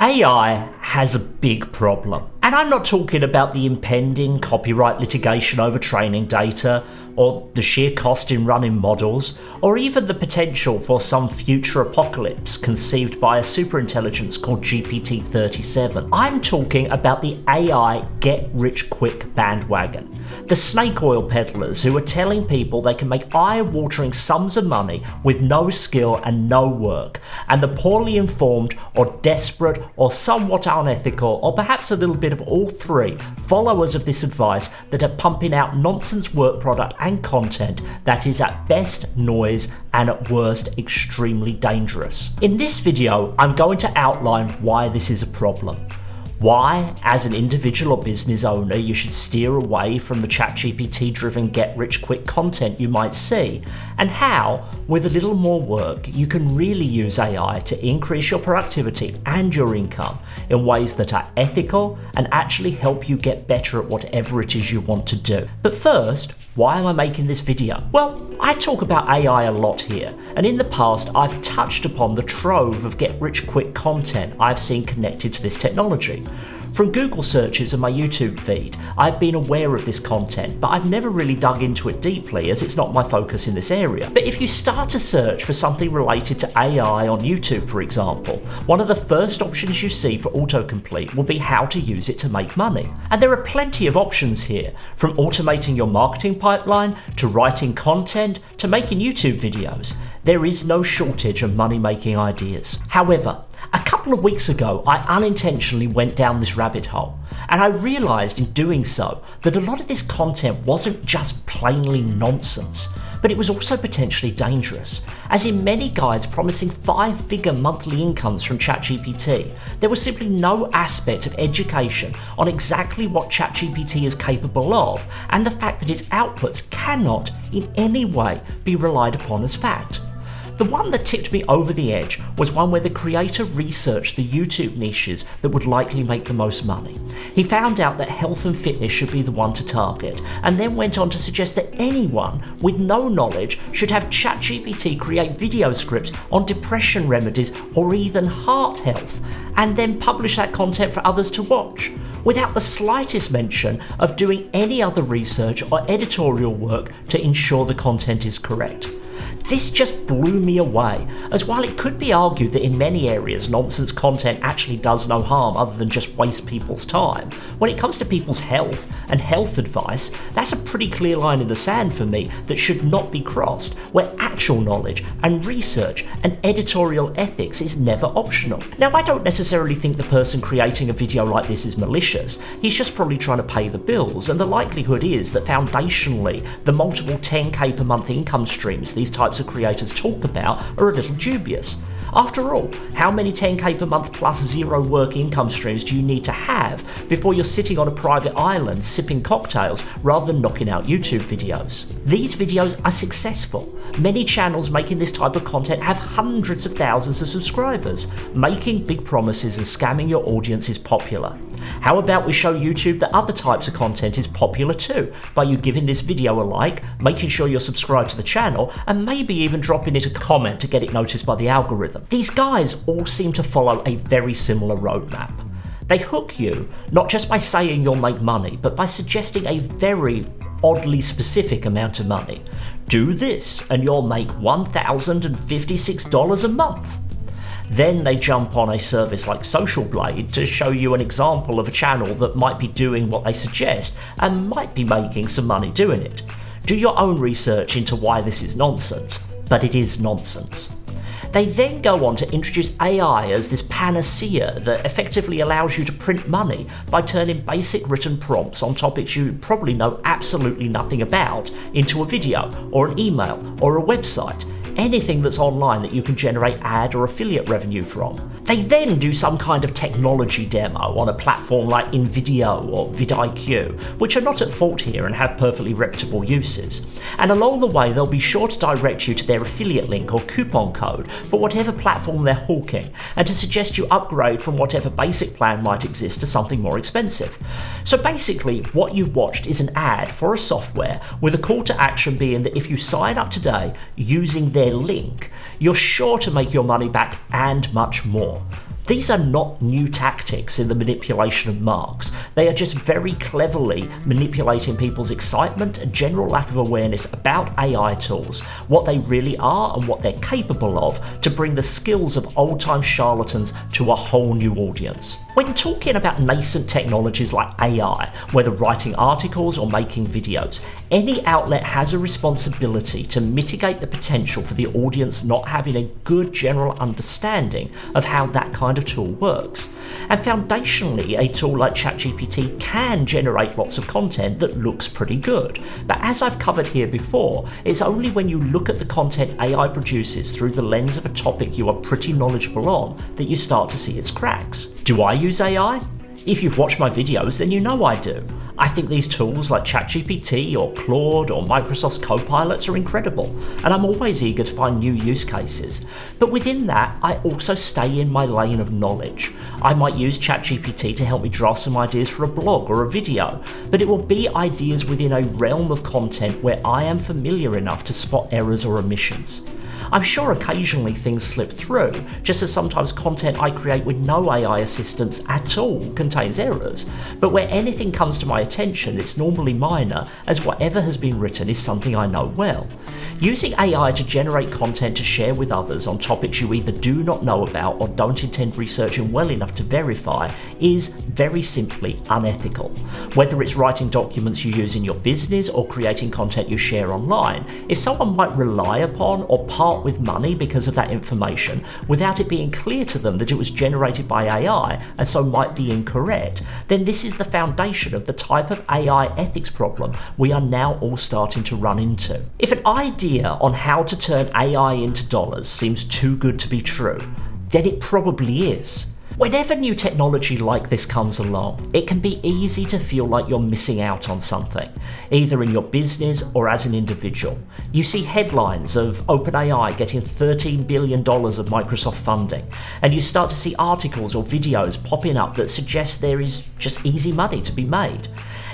AI has a big problem. And I'm not talking about the impending copyright litigation over training data, or the sheer cost in running models, or even the potential for some future apocalypse conceived by a superintelligence called GPT-37. I'm talking about the AI get-rich-quick bandwagon. The snake oil peddlers who are telling people they can make eye-watering sums of money with no skill and no work, and the poorly informed or desperate or somewhat unethical, or perhaps a little bit of all three, followers of this advice that are pumping out nonsense work product and content that is at best noise and at worst extremely dangerous. In this video, I'm going to outline why this is a problem. Why, as an individual or business owner, you should steer away from the ChatGPT driven get-rich-quick content you might see, and how, with a little more work, you can really use AI to increase your productivity and your income in ways that are ethical and actually help you get better at whatever it is you want to do. But first, why am I making this video? Well, I talk about AI a lot here, and in the past I've touched upon the trove of get-rich-quick content I've seen connected to this technology. From Google searches and my YouTube feed, I've been aware of this content, but I've never really dug into it deeply as it's not my focus in this area. But if you start to search for something related to AI on YouTube, for example, one of the first options you see for autocomplete will be how to use it to make money. And there are plenty of options here, from automating your marketing pipeline, to writing content, to making YouTube videos. There is no shortage of money-making ideas. However, a couple of weeks ago, I unintentionally went down this rabbit hole, and I realised in doing so that a lot of this content wasn't just plainly nonsense, but it was also potentially dangerous, as in many guides promising 5-figure monthly incomes from ChatGPT, there was simply no aspect of education on exactly what ChatGPT is capable of, and the fact that its outputs cannot in any way be relied upon as fact. The one that tipped me over the edge was one where the creator researched the YouTube niches that would likely make the most money. He found out that health and fitness should be the one to target, and then went on to suggest that anyone with no knowledge should have ChatGPT create video scripts on depression remedies or even heart health, and then publish that content for others to watch, without the slightest mention of doing any other research or editorial work to ensure the content is correct. This just blew me away, as while it could be argued that in many areas nonsense content actually does no harm other than just waste people's time, when it comes to people's health and health advice, that's a pretty clear line in the sand for me that should not be crossed, where actual knowledge and research and editorial ethics is never optional. Now, I don't necessarily think the person creating a video like this is malicious, he's just probably trying to pay the bills, and the likelihood is that foundationally the multiple 10k per month income streams these types of creators talk about are a little dubious. After all, how many 10k per month plus zero work income streams do you need to have before you're sitting on a private island sipping cocktails rather than knocking out YouTube videos? These videos are successful. Many channels making this type of content have hundreds of thousands of subscribers. Making big promises and scamming your audience is popular. How about we show YouTube that other types of content is popular too, by you giving this video a like, making sure you're subscribed to the channel, and maybe even dropping it a comment to get it noticed by the algorithm. These guys all seem to follow a very similar roadmap. They hook you, not just by saying you'll make money, but by suggesting a very oddly specific amount of money. Do this and you'll make $1,056 a month. Then they jump on a service like Social Blade to show you an example of a channel that might be doing what they suggest and might be making some money doing it. Do your own research into why this is nonsense, but it is nonsense. They then go on to introduce AI as this panacea that effectively allows you to print money by turning basic written prompts on topics you probably know absolutely nothing about into a video or an email or a website. Anything that's online that you can generate ad or affiliate revenue from. They then do some kind of technology demo on a platform like InVideo or vidIQ, which are not at fault here and have perfectly reputable uses. And along the way, they'll be sure to direct you to their affiliate link or coupon code for whatever platform they're hawking, and to suggest you upgrade from whatever basic plan might exist to something more expensive. So basically, what you've watched is an ad for a software with a call to action being that if you sign up today using their link, you're sure to make your money back and much more. These are not new tactics in the manipulation of marks. They are just very cleverly manipulating people's excitement and general lack of awareness about AI tools, what they really are and what they're capable of, to bring the skills of old-time charlatans to a whole new audience. When talking about nascent technologies like AI, whether writing articles or making videos, any outlet has a responsibility to mitigate the potential for the audience not having a good general understanding of how that kind of tool works. And foundationally, a tool like ChatGPT can generate lots of content that looks pretty good. But as I've covered here before, it's only when you look at the content AI produces through the lens of a topic you are pretty knowledgeable on that you start to see its cracks. Do I use AI? If you've watched my videos, then you know I do. I think these tools like ChatGPT or Claude or Microsoft's Copilots are incredible, and I'm always eager to find new use cases. But within that, I also stay in my lane of knowledge. I might use ChatGPT to help me draft some ideas for a blog or a video, but it will be ideas within a realm of content where I am familiar enough to spot errors or omissions. I'm sure occasionally things slip through, just as sometimes content I create with no AI assistance at all contains errors, but where anything comes to my attention, it's normally minor, as whatever has been written is something I know well. Using AI to generate content to share with others on topics you either do not know about or don't intend researching well enough to verify is very simply unethical. Whether it's writing documents you use in your business or creating content you share online, if someone might rely upon or part with money because of that information without it being clear to them that it was generated by AI and so might be incorrect, then this is the foundation of the type of AI ethics problem we are now all starting to run into. If an idea on how to turn AI into dollars seems too good to be true, then it probably is. Whenever new technology like this comes along, it can be easy to feel like you're missing out on something, either in your business or as an individual. You see headlines of OpenAI getting $13 billion of Microsoft funding, and you start to see articles or videos popping up that suggest there is just easy money to be made.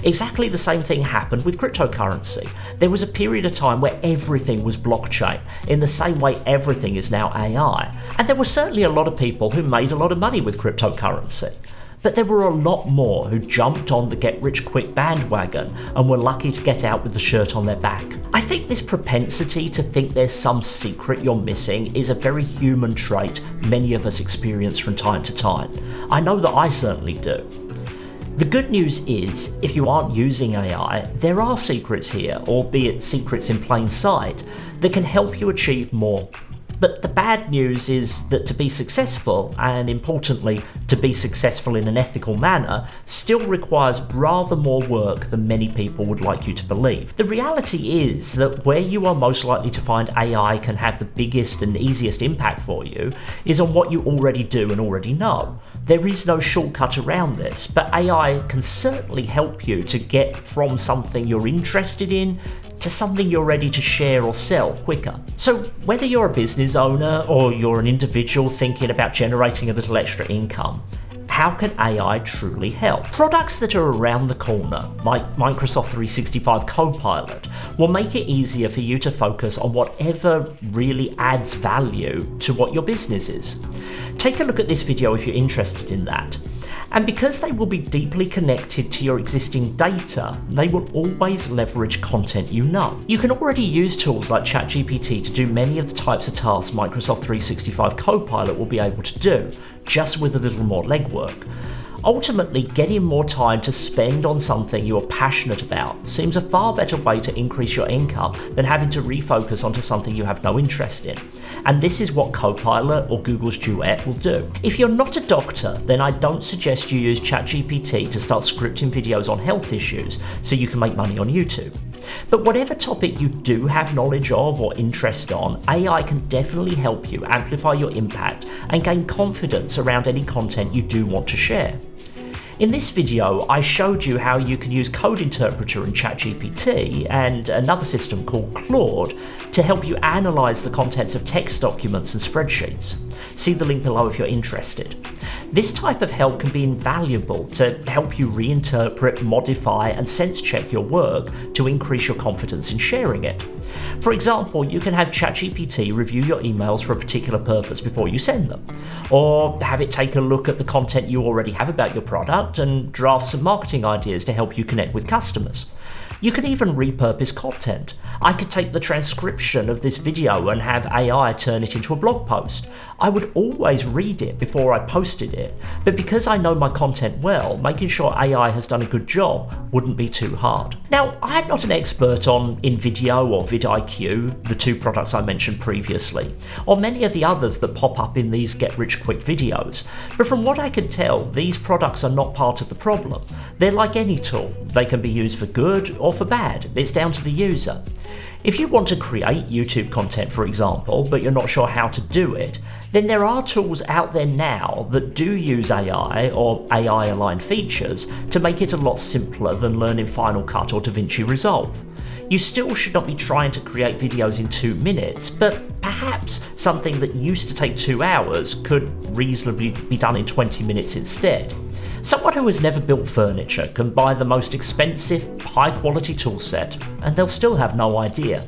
Exactly the same thing happened with cryptocurrency. There was a period of time where everything was blockchain, in the same way everything is now AI. And there were certainly a lot of people who made a lot of money with cryptocurrency. But there were a lot more who jumped on the get-rich-quick bandwagon and were lucky to get out with the shirt on their back. I think this propensity to think there's some secret you're missing is a very human trait many of us experience from time to time. I know that I certainly do. The good news is, if you aren't using AI, there are secrets here, albeit secrets in plain sight, that can help you achieve more. But the bad news is that to be successful, and importantly, to be successful in an ethical manner, still requires rather more work than many people would like you to believe. The reality is that where you are most likely to find AI can have the biggest and easiest impact for you is on what you already do and already know. There is no shortcut around this, but AI can certainly help you to get from something you're interested in to something you're ready to share or sell quicker. So whether you're a business owner or you're an individual thinking about generating a little extra income, how can AI truly help? Products that are around the corner, like Microsoft 365 Copilot, will make it easier for you to focus on whatever really adds value to what your business is. Take a look at this video if you're interested in that. And because they will be deeply connected to your existing data, they will always leverage content you know. You can already use tools like ChatGPT to do many of the types of tasks Microsoft 365 Copilot will be able to do, just with a little more legwork. Ultimately, getting more time to spend on something you're passionate about seems a far better way to increase your income than having to refocus onto something you have no interest in. And this is what Copilot or Google's Duet will do. If you're not a doctor, then I don't suggest you use ChatGPT to start scripting videos on health issues so you can make money on YouTube. But whatever topic you do have knowledge of or interest on, AI can definitely help you amplify your impact and gain confidence around any content you do want to share. In this video, I showed you how you can use Code Interpreter in ChatGPT and another system called Claude to help you analyze the contents of text documents and spreadsheets. See the link below if you're interested. This type of help can be invaluable to help you reinterpret, modify, and sense check your work to increase your confidence in sharing it. For example, you can have ChatGPT review your emails for a particular purpose before you send them, or have it take a look at the content you already have about your product and draft some marketing ideas to help you connect with customers. You can even repurpose content. I could take the transcription of this video and have AI turn it into a blog post. I would always read it before I posted it, but because I know my content well, making sure AI has done a good job wouldn't be too hard. Now, I'm not an expert on InVideo or vidIQ, the two products I mentioned previously, or many of the others that pop up in these get-rich-quick videos, but from what I can tell, these products are not part of the problem. They're like any tool. They can be used for good or for bad. It's down to the user. If you want to create YouTube content, for example, but you're not sure how to do it, then there are tools out there now that do use AI or AI-aligned features to make it a lot simpler than learning Final Cut or DaVinci Resolve. You still should not be trying to create videos in 2 minutes, but perhaps something that used to take 2 hours could reasonably be done in 20 minutes instead. Someone who has never built furniture can buy the most expensive, high-quality toolset, and they'll still have no idea.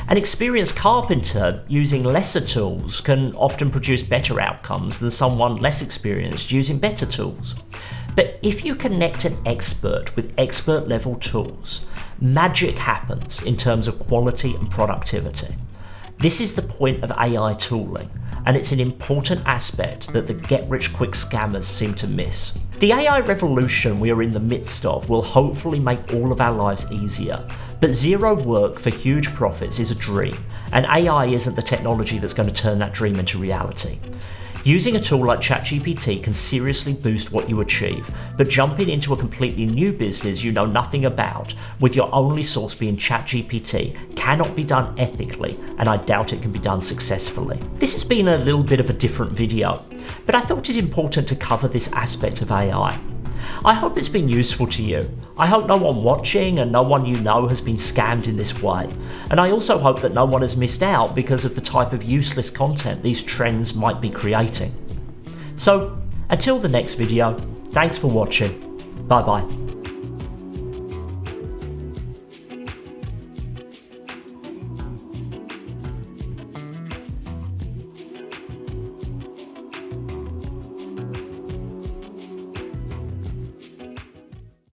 An experienced carpenter using lesser tools can often produce better outcomes than someone less experienced using better tools. But if you connect an expert with expert-level tools, magic happens in terms of quality and productivity. This is the point of AI tooling, and it's an important aspect that the get-rich-quick scammers seem to miss. The AI revolution we are in the midst of will hopefully make all of our lives easier, but zero work for huge profits is a dream, and AI isn't the technology that's going to turn that dream into reality. Using a tool like ChatGPT can seriously boost what you achieve, but jumping into a completely new business you know nothing about, with your only source being ChatGPT, cannot be done ethically, and I doubt it can be done successfully. This has been a little bit of a different video, but I thought it important to cover this aspect of AI. I hope it's been useful to you. I hope no one watching and no one you know has been scammed in this way. And I also hope that no one has missed out because of the type of useless content these trends might be creating. So, until the next video, thanks for watching. Bye bye.